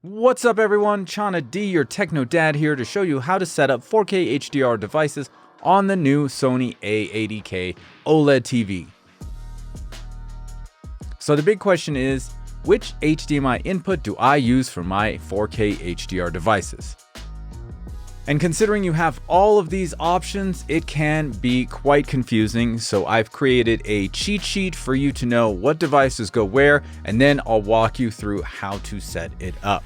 What's up everyone, Chana D, your Techno Dad here to show you how to set up 4K HDR devices on the new Sony A80K OLED TV. So the big question is, which HDMI input do I use for my 4K HDR devices? And considering you have all of these options, it can be quite confusing, so I've created a cheat sheet for you to know what devices go where, and then I'll walk you through how to set it up.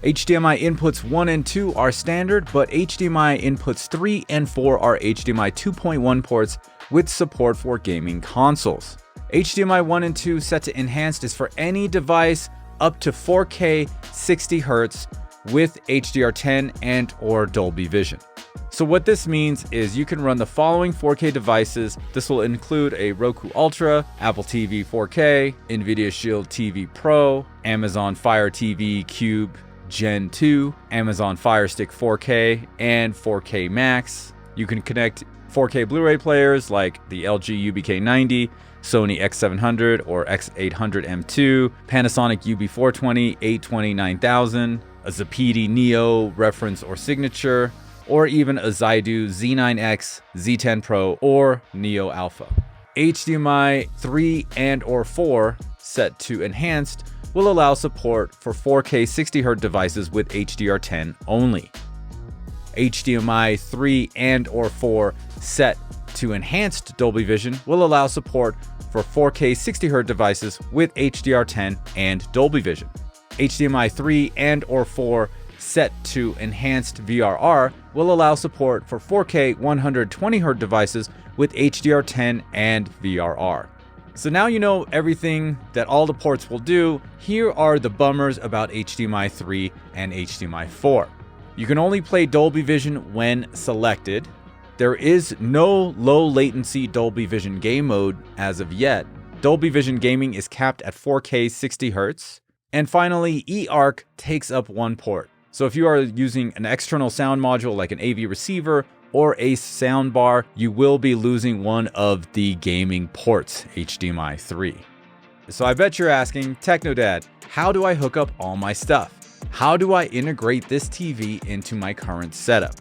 HDMI inputs 1 and 2 are standard, but HDMI inputs 3 and 4 are HDMI 2.1 ports with support for gaming consoles. HDMI 1 and 2 set to enhanced is for any device up to 4K 60Hz with HDR10 and or Dolby Vision. So what this means is you can run the following 4K devices. This will include a Roku Ultra, Apple TV 4K, Nvidia Shield TV Pro, Amazon Fire TV Cube Gen 2, Amazon Fire Stick 4K, and 4K Max. You can connect 4K Blu-ray players like the LG UBK90, Sony X700 or X800 M2, Panasonic UB420, 820 9000, a Zapiti Neo reference or signature, or even a Zydu Z9X, Z10 Pro, or Neo Alpha. HDMI 3 and or 4 set to enhanced will allow support for 4K 60Hz devices with HDR10 only. HDMI 3 and or 4 set to enhanced Dolby Vision will allow support for 4K 60Hz devices with HDR10 and Dolby Vision. HDMI 3 and or 4 set to enhanced VRR will allow support for 4K 120Hz devices with HDR10 and VRR. So now you know everything that all the ports will do. Here are the bummers about HDMI 3 and HDMI 4. You can only play Dolby Vision when selected. There is no low latency Dolby Vision game mode as of yet. Dolby Vision gaming is capped at 4K 60Hz. And finally, eARC takes up one port. So if you are using an external sound module like an AV receiver or a soundbar, you will be losing one of the gaming ports, HDMI 3. So I bet you're asking, Techno Dad, how do I hook up all my stuff? How do I integrate this TV into my current setup?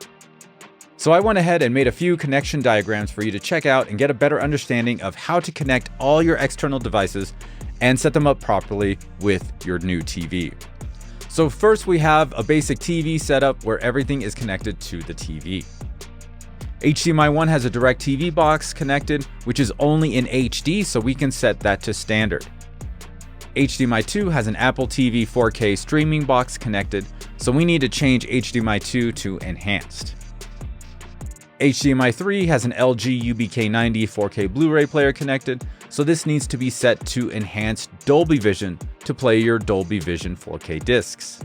So I went ahead and made a few connection diagrams for you to check out and get a better understanding of how to connect all your external devices and set them up properly with your new TV. So first we have a basic TV setup where everything is connected to the TV. HDMI 1 has a direct TV box connected, which is only in HD, so we can set that to standard. HDMI 2 has an Apple TV 4K streaming box connected, so we need to change HDMI 2 to enhanced. HDMI 3 has an LG UBK90 4K Blu-ray player connected, so this needs to be set to enhanced Dolby Vision to play your Dolby Vision 4K discs.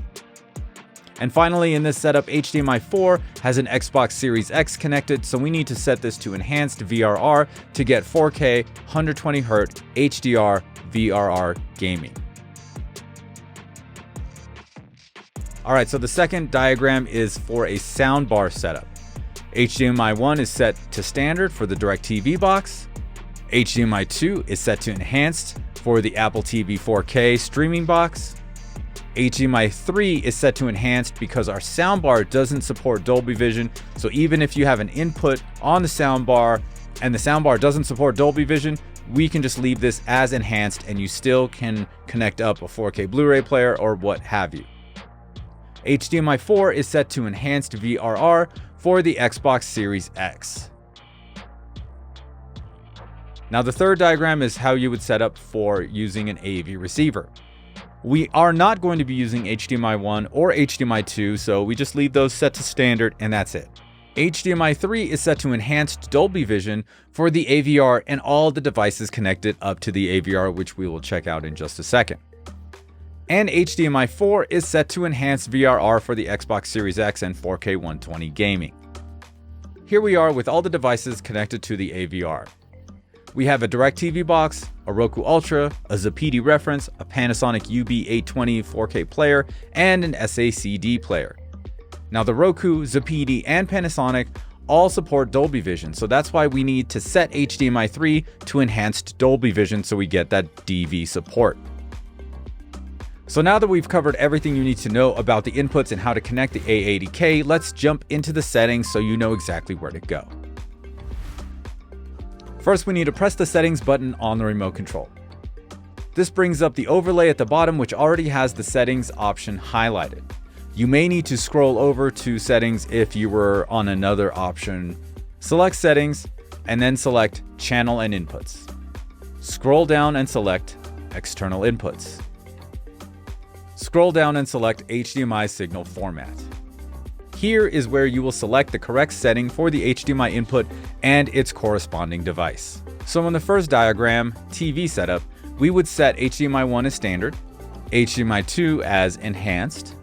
And finally, in this setup, HDMI 4 has an Xbox Series X connected, so we need to set this to enhanced VRR to get 4K 120Hz HDR VRR gaming. Alright, so the second diagram is for a soundbar setup. HDMI 1 is set to standard for the DirecTV box. HDMI 2 is set to enhanced for the Apple TV 4K streaming box. HDMI 3 is set to enhanced because our soundbar doesn't support Dolby Vision, so even if you have an input on the soundbar and the soundbar doesn't support Dolby Vision, we can just leave this as enhanced and you still can connect up a 4K Blu-ray player or what have you. HDMI 4 is set to enhanced VRR for the Xbox Series X. Now the third diagram is how you would set up for using an AV receiver. We are not going to be using HDMI 1 or HDMI 2, so we just leave those set to standard and that's it. HDMI 3 is set to enhanced Dolby Vision for the AVR and all the devices connected up to the AVR, which we will check out in just a second. And HDMI 4 is set to enhanced VRR for the Xbox Series X and 4K 120 gaming. Here we are with all the devices connected to the AVR. We have a DirecTV box, a Roku Ultra, a Zapiti reference, a Panasonic UB820 4K player, and an SACD player. Now the Roku, Zapiti, and Panasonic all support Dolby Vision, so that's why we need to set HDMI 3 to enhanced Dolby Vision so we get that DV support. So now that we've covered everything you need to know about the inputs and how to connect the A80K, let's jump into the settings so you know exactly where to go. First, we need to press the settings button on the remote control. This brings up the overlay at the bottom, which already has the settings option highlighted. You may need to scroll over to settings if you were on another option. Select settings and then select channel and inputs. Scroll down and select external inputs. Scroll down and select HDMI signal format. Here is where you will select the correct setting for the HDMI input and its corresponding device. So in the first diagram, TV setup, we would set HDMI 1 as standard, HDMI 2 as enhanced,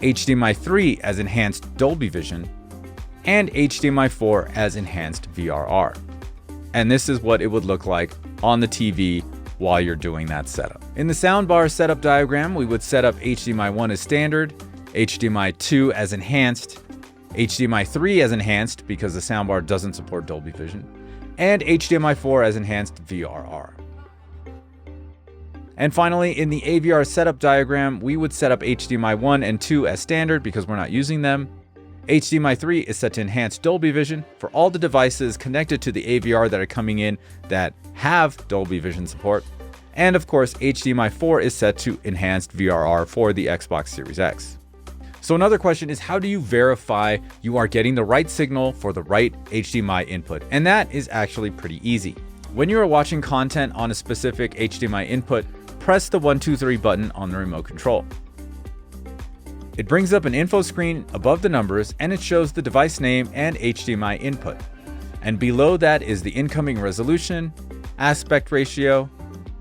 HDMI 3 as enhanced Dolby Vision, and HDMI 4 as enhanced VRR. And this is what it would look like on the TV while you're doing that setup. In the soundbar setup diagram, we would set up HDMI 1 as standard, HDMI 2 as enhanced, HDMI 3 as enhanced because the soundbar doesn't support Dolby Vision, and HDMI 4 as enhanced VRR. And finally, in the AVR setup diagram, we would set up HDMI 1 and 2 as standard because we're not using them. HDMI 3 is set to enhanced Dolby Vision for all the devices connected to the AVR that are coming in that have Dolby Vision support. And of course, HDMI 4 is set to enhanced VRR for the Xbox Series X. So another question is, how do you verify you are getting the right signal for the right HDMI input? And that is actually pretty easy. When you are watching content on a specific HDMI input, press the 1, 2, 3 button on the remote control. It brings up an info screen above the numbers and it shows the device name and HDMI input. And below that is the incoming resolution, aspect ratio,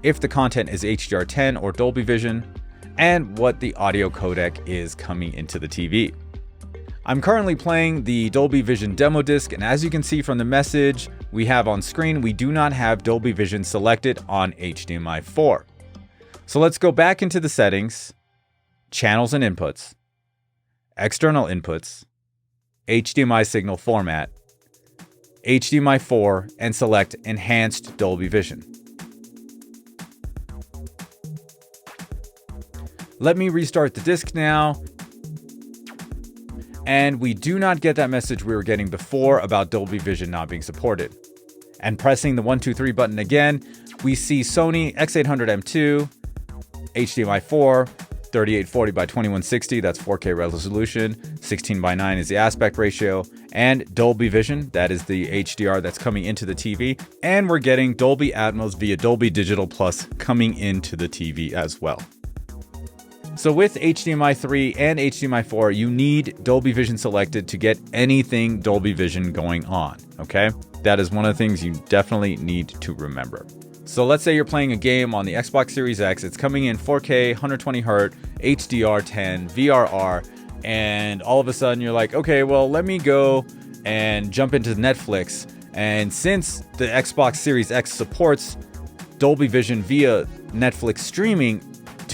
if the content is HDR10 or Dolby Vision, and what the audio codec is coming into the TV. I'm currently playing the Dolby Vision demo disc, and as you can see from the message we have on screen, we do not have Dolby Vision selected on HDMI 4. So let's go back into the settings, channels and inputs, external inputs, HDMI signal format, HDMI 4, and select enhanced Dolby Vision. Let me restart the disc now. And we do not get that message we were getting before about Dolby Vision not being supported. And pressing the 1, 2, 3 button again, we see Sony X800M2, HDMI 4, 3840 by 2160, that's 4K resolution, 16:9 is the aspect ratio, and Dolby Vision, that is the HDR that's coming into the TV, and we're getting Dolby Atmos via Dolby Digital Plus coming into the TV as well. So with HDMI 3 and HDMI 4, you need Dolby Vision selected to get anything Dolby Vision going on, okay? That is one of the things you definitely need to remember. So let's say you're playing a game on the Xbox Series X, it's coming in 4K, 120Hz, HDR10, VRR, and all of a sudden you're like, okay, well, let me go and jump into Netflix. And since the Xbox Series X supports Dolby Vision via Netflix streaming,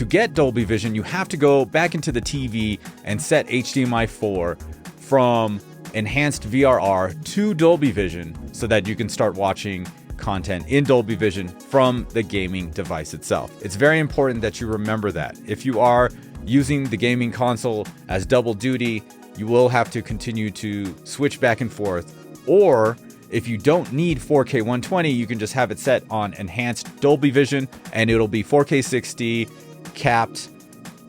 to get Dolby Vision, you have to go back into the TV and set HDMI 4 from enhanced VRR to Dolby Vision so that you can start watching content in Dolby Vision from the gaming device itself. It's very important that you remember that. If you are using the gaming console as double duty, you will have to continue to switch back and forth. Or if you don't need 4K 120, you can just have it set on enhanced Dolby Vision and it'll be 4K 60 capped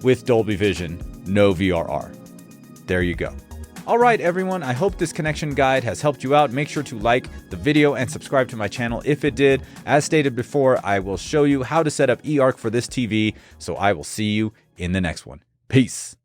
with Dolby Vision, no VRR. There you go. All right, everyone, I hope this connection guide has helped you out. Make sure to like the video and subscribe to my channel if it did. As stated before, I will show you how to set up eARC for this TV, so I will see you in the next one. Peace.